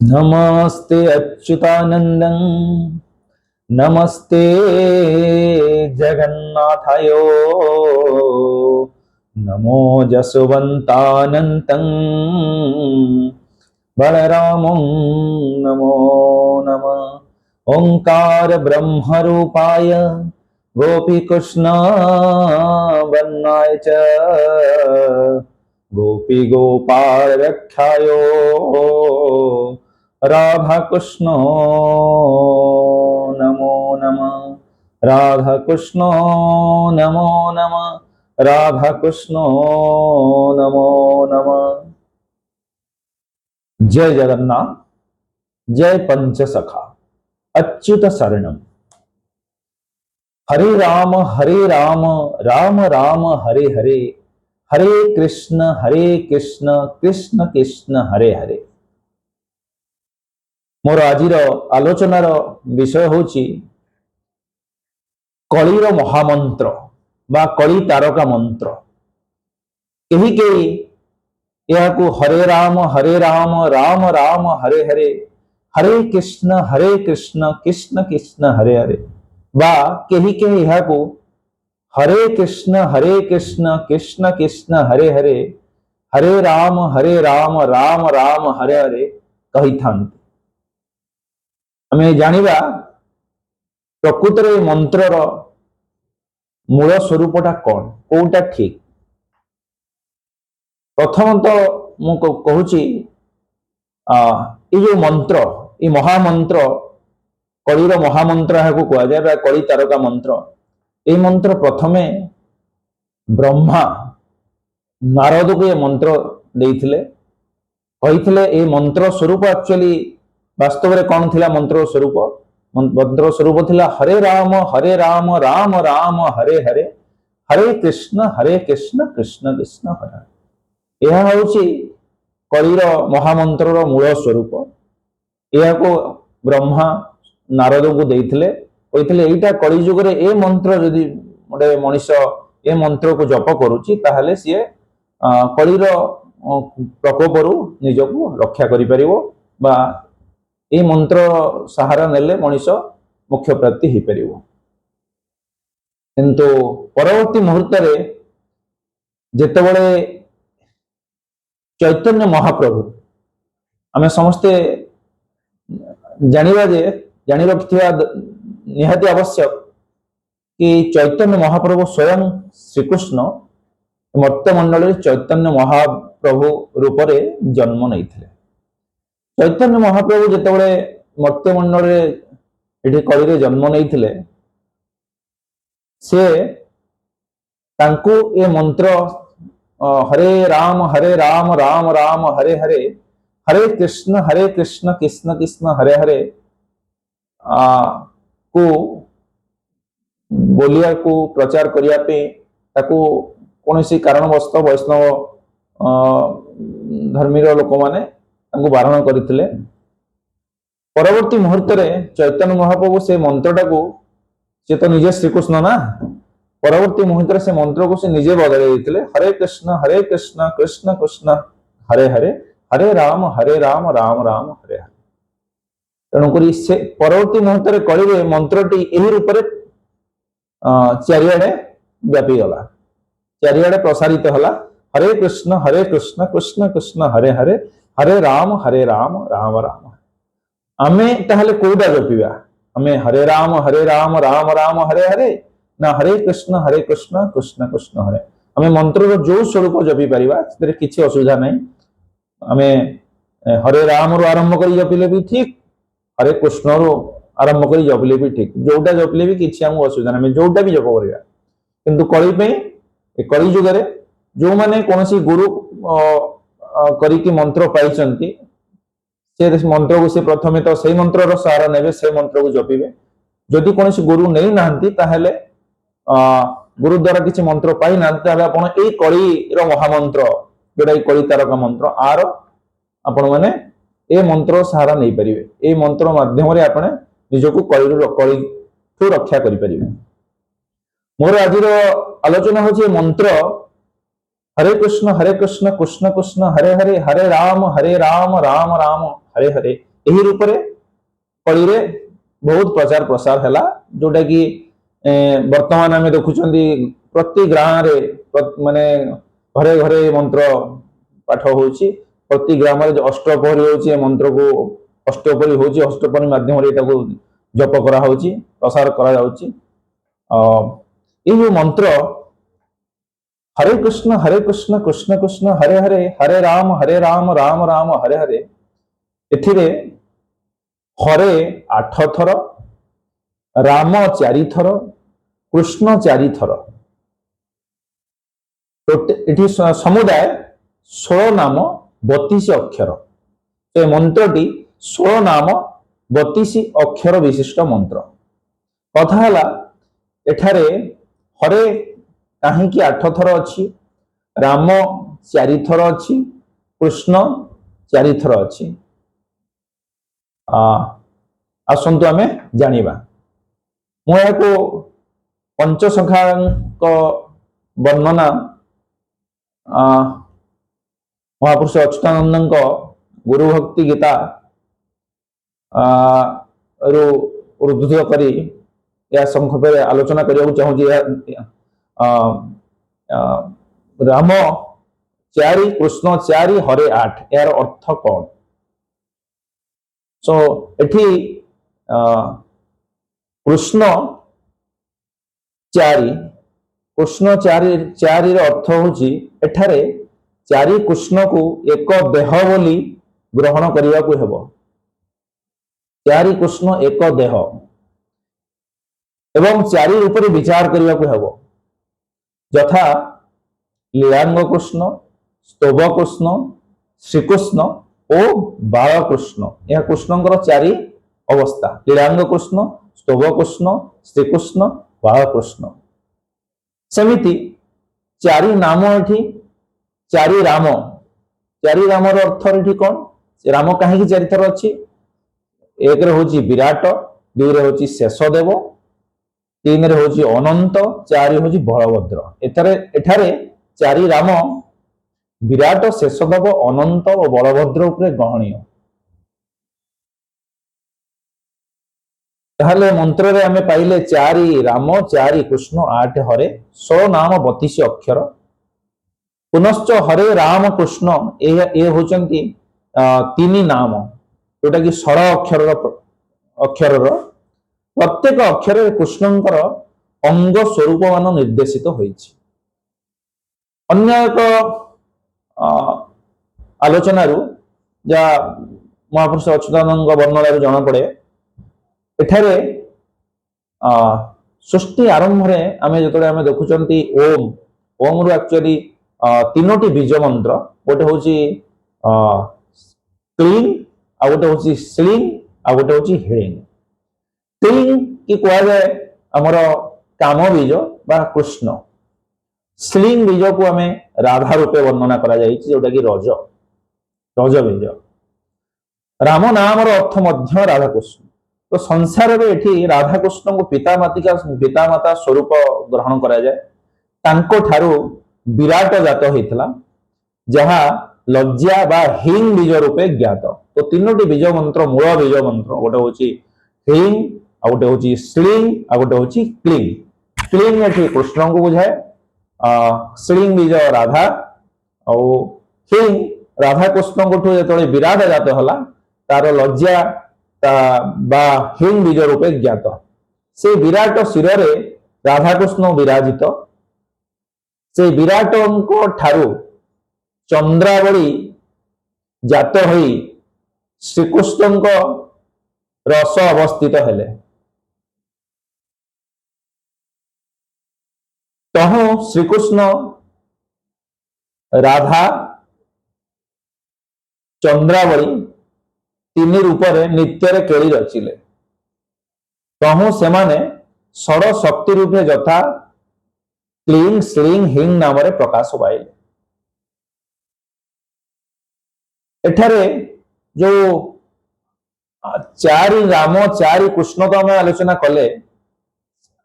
नमस्ते अच्युतानंदं नमस्ते जगन्नाथायो नमो जसवन्तानन्तं बलरामं नमो नमः। ओंकार ब्रह्मरूपाय गोपीकृष्ण वन्नाय च गोपी गोपाल रक्षायो राधा कृष्ण नमो नमः। राधा कृष्ण नमो नमः। राधा कृष्ण नमो नमः। जय जगन्नाथ। जय पंचसखा। अच्युत शरणम। हरे राम राम राम हरे हरे, हरे कृष्ण कृष्ण कृष्ण हरे हरे। मोर आजिर आलोचनार विषय होची कलिर महामंत्र बा कली तारका मंत्र। कहीं कहीं यह हरे राम राम राम हरे हरे, हरे कृष्ण कृष्ण कृष्ण हरे हरे, बा कहीं कहीं यह हरे कृष्ण कृष्ण कृष्ण हरे हरे, हरे राम राम राम हरे हरे कही था। आम जानिबा प्रकृतर मंत्रर मूल स्वरूपटा कौन, कौटा ठीक। प्रथम तो मु कहूची ये जो मंत्र, ये महामंत्र कलिर महामंत्र कह जाए कली तारका मंत्र। ये मंत्र प्रथमे ब्रह्मा नारद को ये मंत्र देइथिले, कहिथिले ये मंत्र स्वरूप एक्चुअली वास्तव में कौन थिला मंत्र स्वरूप। मंत्र स्वरूप थिला हरे राम राम राम हरे हरे, हरे कृष्ण कृष्ण कृष्ण हरे हरे। यह हूँ कलिर महामंत्र मूल स्वरूप। यह ब्रह्मा नारद को देइथिले, कहिथिले एटा कली जुग रे ए मंत्र जदि गोटे मनीष ए मंत्र को जप करुची ताहले सी कलिर प्रकोपरु निजको रक्षा करि परिबो, बा ए मंत्र सहारा नेले मनीष मोक्ष प्राप्ति हो परिबो। किंतु परवर्ती मुहूर्त रे जेतेबेले चैतन्य महाप्रभु आमे समस्ते जानिबा जे जानि रखिथिबा निहाती आवश्यक कि चैतन्य महाप्रभु स्वयं श्रीकृष्ण मर्त्यमंडल चैतन्य महाप्रभु रूप से जन्म नहीं थे। चैतन्य महाप्रभु जितेबाला मर्त्यमंडल ये कली जन्म नहीं थे, से तांको ये मंत्र हरे राम राम राम हरे हरे, हरे कृष्ण कृष्ण कृष्ण हरे हरे को बोलिया को प्रचार करने कौन सी कारणवश वैष्णव धर्मीर लोक मैंने बारण करते। परवर्ती मुहूर्त रे चैतन्य महाप्रभु से मंत्रटा को, सी तो निजे श्रीकृष्ण ना, परवर्ती मुहूर्त से मंत्र को से निजे बदल देते हरे कृष्ण कृष्ण कृष्ण हरे हरे, हरे राम राम राम हरे हरे। तेणुक से परवर्ती मुहूर्त कलिरे मंत्रटी यही रूप से चारिआडे व्यापी गला, चारिआडे प्रसारित होला। हरे कृष्ण कृष्ण कृष्ण हरे हरे, हरे राम राम राम। आमे ताहले कोडा जपिबा, आमे हरे राम राम राम हरे हरे ना हरे कृष्ण कृष्ण कृष्ण हरे। आमे मंत्र जो स्वरूप जपी परिबा, सेतरे किछि असुविधा नहीं। आमे हरे राम रु आरंभ करी जपिले भी ठीक, हरे कृष्ण रु आरंभ करी जपिले भी ठीक, जोटा जपिले भी किछि हमु असुविधा नहीं, जोटा भी जप करिबा। किंतु कली पे कली जुग रे जो माने कोनसी गुरु करी की मंत्र पाइचंती, से मंत्र को से प्रथमे तो से मंत्र सहारा ने से मंत्र को जपिबे। जदि कौन गुरु नहीं नाहंती ताहले गुरु द्वारा किसी मंत्र पाई ना आपण ए कली महामंत्र जोटा कली तारका मंत्र आर आपण माने ए मंत्र सहारा नहीं परिबे। ए मंत्र माध्यम रे आपण निजको कली रक्षा करि परिबे। मोर आजिर आलोचना होची मंत्र हरे कृष्ण कृष्ण कृष्ण हरे हरे, हरे राम राम राम हरे हरे यही रूप रे कली रे बहुत प्रचार प्रसार हैला जोटा कि वर्तमान आम देखुंती प्रति गाँव रे माने घरे घरे मंत्र पाठ होची प्रति ग्राम रे अष्टपहरी होची मंत्र को अष्टपहरी होची अष्टपहरी माध्यम रे एटा को जप करा होची प्रसार करा जाउची ये जो मंत्र हरे कृष्ण कृष्ण कृष्ण हरे हरे हरे राम राम राम हरे हरे एथिरे हरे 8 थर राम 4 थर कृष्ण 4 थर एठी समुदाय 16 नाम 32 अक्षर ए मंत्रटी 16 नाम 32 अक्षर विशिष्ट मंत्र कथा हला एठारे हरे कहीं 8 थर अच्छी राम 4 थर अच्छी कृष्ण 4 थर अच्छी आसतु आमे जानिबा मुझे पंचसखा वर्णना महापुरुष अच्युतानंद गुरु भक्ति गीता उद्धृत करी या संक्षेप आलोचना करने चाहूँगी राम 4 कृष्ण 4 हरे 8 यार अर्थ कौन सो एठी कृष्ण 4 कृष्ण 4 अर्थ होची एठारे 4 कृष्ण को एक देह बोली ग्रहण करने को हेबो 4 कृष्ण एक देह एवं 4 रूप विचार करने को हेबो यथा लीलांग कृष्ण स्तोभ कृष्ण श्रीकृष्ण और बालकृष्ण यह कृष्णଙ୍କର 4 अवस्था लीलांग कृष्ण स्तोभ कृष्ण श्रीकृष्ण बालकृष्ण सेमिति 4 नाम एठी 4 राम 4 राम रो अर्थ एठी कोन राम कहीं 4 थर अछि एक रे होची विराट 2 रे होची शेषदेव 3 रे होची अनंत 4 होची बलभद्र एठारे 4 राम विराट शेषदेव अनंत और बलभद्र उपरे ग्रहणीय ताहले मंत्र रे हमें पाइले 4 राम 4 कृष्ण 8 हरे 16 नाम 32 अक्षर पुनश्च हरे राम कृष्ण ए होचंती 3 नाम जोटा कि 16 अक्षर प्रत्येक अक्षर कृष्णंकर अंग स्वरूप मान निर्देशित होइछि अन्य एक आलोचना जा महापुरुष अच्युतानंद वर्णन जना पड़े एठारे सृष्टि आरंभ में आम जो आम देखुंती ओम ओम रु एक्चुअली 3टी बीज मंत्र गोटे हूँ क्लीं आ गोटे हूँ श्लीं आ गोटे हूँ ह्रीं क्लीं कि कहुए आमर काम बीज बा कृष्ण श्लीं बीज को आम राधा रूपे वर्णना करा जोटा कि रज रज बीज राम नाम अर्थ मध्य राधा कृष्ण तो संसार में एठी राधा कृष्ण को पितामाता स्वरूप ग्रहण करा जाए तांको ठारू विराट जात होइतला जहा लज्जा बा हिंग बीज रूपे ज्ञात तो 3टी बीज मंत्र मूल बीज मंत्र गोटे होची हिंग आ गोटे होची श्लीं आ गोटे होची क्लीं क्लीं एठी कृष्ण को बुझाए श्लीं बीज राधा और हिंग राधा कृष्ण को जो विराट जात होला तार लज्जा बा हिंग बीज रूपे ज्ञात से विराट शिर राधाकृष्ण विराजित से विराट ठारू चंद्रावली जात होई श्रीकृष्ण रस अवस्थित हेले तहु श्रीकृष्ण राधा चंद्रावली 3 रूपरे नित्य केली रचिले तहु सेमाने षड़ शक्ति रूपे यथा क्लीं श्लीं हिंग नाम प्रकाश पाइले एठारे जो 4 राम 4 कृष्ण तो आम आलोचना कले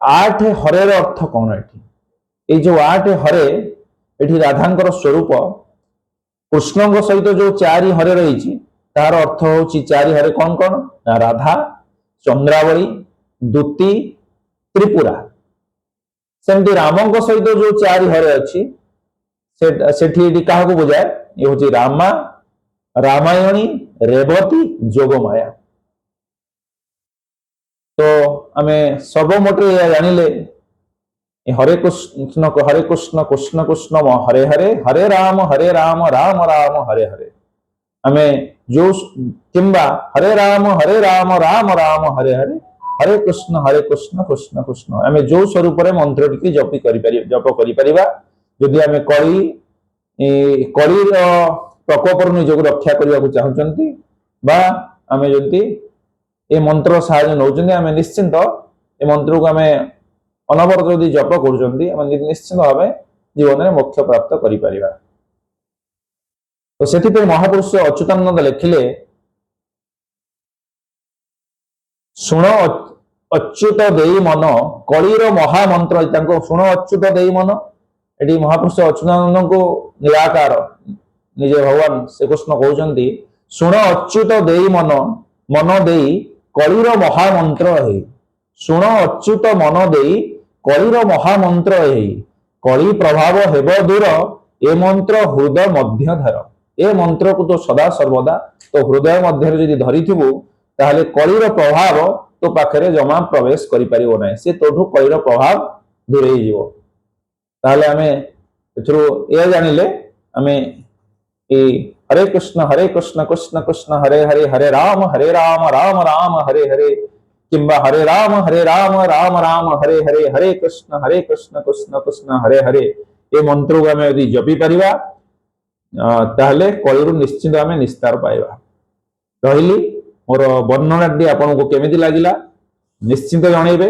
8 हरे अर्थ कौन ये जो 8 हरे एठी राधांकर स्वरूप कृष्ण सहित जो 4 हरे रही तार अर्थ होची चारि हरे कौन कौन ना राधा चंद्रावली दूती त्रिपुरा सेमती रामों सहित जो चारि हरे अच्छी सेठी क्या बुझाए ये हूँ रामा रामायणी रेवती जोगमाया तो आम सब मोटे जानिले हरे कृष्ण कृष्ण कृष्ण हरे हरे हरे राम राम राम हरे हरे आम जो किंबा हरे राम राम राम हरे हरे हरे कृष्ण कृष्ण कृष्ण आम जो स्वरूप मंत्र टी जप कर जदि आम कली प्रकोपर निजक रक्षा करने को चाहते बा आम जदि ये मंत्र साहाय्य नौकरी आम निश्चिंत ये मंत्र को आम अनवरत जदि जप कर निश्चित भाव जीवन में मोक्ष प्राप्त करिपारिबा। तो से महापुरुष अच्युतानंद लिखिले शुण अच्युत देई मन कलिर महामंत्र शुण अच्युत देई मन ये महापुरुष अच्युतानंद को निराकार निजे भगवान श्रीकृष्ण कहते शुण अच्युत देई मन मन देई कलिर महामंत्र है शुण अच्युत मन देई कलिर महामंत्र है कली प्रभाव हेब दूर ए मंत्र हृदय मध्य धर ए मंत्र को तो सदा सर्वदा तो हृदय मध्य यदि धरी ताहले कलिर प्रभाव तो पाखरे जमा प्रवेश करि परिबो नै से तोठु कलिर प्रभाव दूरे जीवो ताहले आमे एथरो ए जानिले आमे ए हरे कृष्ण कृष्ण कृष्ण हरे हरे हरे राम राम राम हरे हरे किंबा हरे राम राम राम हरे हरे हरे कृष्ण कृष्ण कृष्ण हरे हरे ये मंत्र को आम यदि जपी पारिबा ताहले कलिरु निश्चित आम निस्तार पाइबा। रहिली मोर वर्णनाटी आपको केमिति लागिला निश्चित जनइबे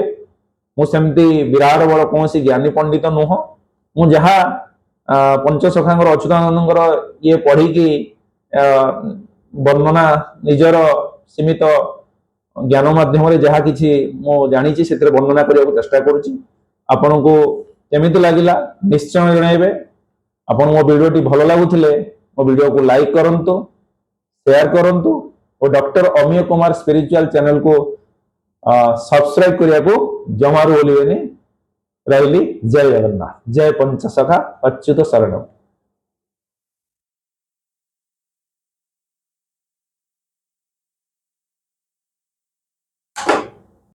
मु सेमती विराट बड़ कौन ज्ञानी पंडित नुह मु जहाँ पंचसखांगर अच्युतानंदर ये पढ़ी की वर्णना निजर सीमित ज्ञान माध्यम जहाँ किसी मु जानी से वर्णना करने को चेष्टा करुच्ची आपण को केमिति लागिला निश्चय जनइबे। आपण मो वीडियो भल लगुले मो वीडियो को लाइक करंतु शेयर करंतु और डॉक्टर अमीय कुमार स्पिरिचुअल चैनल को सब्सक्राइब करने को जमारू बोलिए। रही जय जगन्नाथ जय पंचसखा अच्युत शरणम।